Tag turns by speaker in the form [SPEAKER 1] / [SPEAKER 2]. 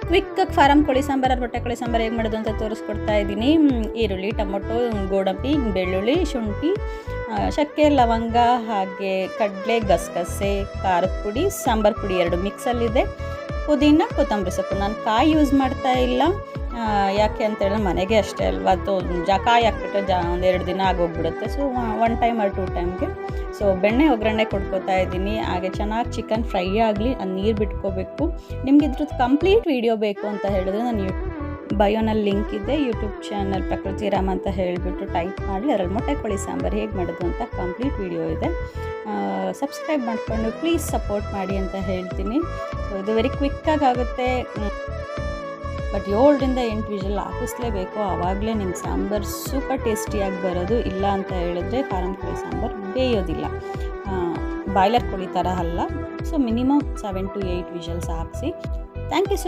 [SPEAKER 1] ಕ್ವಿಕ್ಕಾಗಿ farm ಕೋಳಿ ಸಾಂಬಾರು ಮೊಟ್ಟೆ ಕೋಳಿ ಸಾಂಬಾರು ಹೇಗೆ ಮಾಡೋದು ಅಂತ ತೋರಿಸ್ಕೊಡ್ತಾ ಇದ್ದೀನಿ. ಈರುಳ್ಳಿ, ಟೊಮೊಟೊ, ಗೋಡಂಬಿ, ಬೆಳ್ಳುಳ್ಳಿ, ಶುಂಠಿ, ಚಕ್ಕೆ, ಲವಂಗ, ಹಾಗೆ ಕಡಲೆ, ಗಸಗಸೆ, ಖಾರದ ಪುಡಿ, ಸಾಂಬಾರು ಪುಡಿ 2 ಮಿಕ್ಸಲ್ಲಿದೆ, ಪುದೀನ, ಕೊತ್ತಂಬರಿ ಸೊಪ್ಪು. ನಾನು ಕಾಯಿ ಯೂಸ್ ಮಾಡ್ತಾ ಇಲ್ಲ, ಯಾಕೆ ಅಂತೇಳಿದ್ರೆ ಮನೆಗೆ ಅಷ್ಟೇ ಅಲ್ವಾ, ಕಾಯಿ ಹಾಕ್ಬಿಟ್ರೆ ಒಂದು 2 ದಿನ ಆಗೋಗ್ಬಿಡುತ್ತೆ. ಸೊ 1 ಟೈಮ್ ಆರ್ 2 ಟೈಮ್ಗೆ ಸೊ ಬೆಣ್ಣೆ ಒಗ್ಗರಣೆ ಕೊಟ್ಕೋತಾ ಇದ್ದೀನಿ. ಹಾಗೆ ಚೆನ್ನಾಗಿ ಚಿಕನ್ ಫ್ರೈ ಆಗಲಿ, ಅದು ನೀರು ಬಿಟ್ಕೋಬೇಕು. ನಿಮ್ಗೆ ಇದ್ರದ್ದು ಕಂಪ್ಲೀಟ್ ವಿಡಿಯೋ ಬೇಕು ಅಂತ ಹೇಳಿದ್ರೆ ನಾನು ಬಯೋನಲ್ಲಿ ಲಿಂಕ್ ಇದೆ, ಯೂಟ್ಯೂಬ್ ಚಾನಲ್ ಪ್ರಕೃತಿ ರಾಮ್ ಅಂತ ಹೇಳಿಬಿಟ್ಟು ಟೈಪ್ ಮಾಡಿ, ಅದರಲ್ಲಿ ಮೊಟ್ಟೆ ಕೋಳಿ ಸಾಂಬಾರು ಹೇಗೆ ಮಾಡೋದು ಅಂತ ಕಂಪ್ಲೀಟ್ ವಿಡಿಯೋ ಇದೆ. ಸಬ್ಸ್ಕ್ರೈಬ್ ಮಾಡಿಕೊಂಡು ಪ್ಲೀಸ್ ಸಪೋರ್ಟ್ ಮಾಡಿ ಅಂತ ಹೇಳ್ತೀನಿ. ಸೊ ಇದು ವೆರಿ ಕ್ವಿಕ್ಕಾಗಿ ಆಗುತ್ತೆ, ಬಟ್ 7ರಿಂದ 8 ವಿಷಲ್ ಹಾಕಿಸ್ಲೇಬೇಕು, ಆವಾಗಲೇ ನಿಮ್ಮ ಸಾಂಬಾರು ಸೂಪರ್ ಟೇಸ್ಟಿಯಾಗಿ ಬರೋದು. ಇಲ್ಲ ಅಂತ ಹೇಳಿದ್ರೆ ಫಾರಮ್ ಕೋಳಿ ಸಾಂಬಾರು ಬೇಯೋದಿಲ್ಲ, ಬಾಯ್ಲರ್ ಕೋಳಿ ಥರ ಅಲ್ಲ. ಸೊ ಮಿನಿಮಮ್ 7 to 8 ವಿಷಲ್ಸ್ ಹಾಕಿಸಿ. Thank you so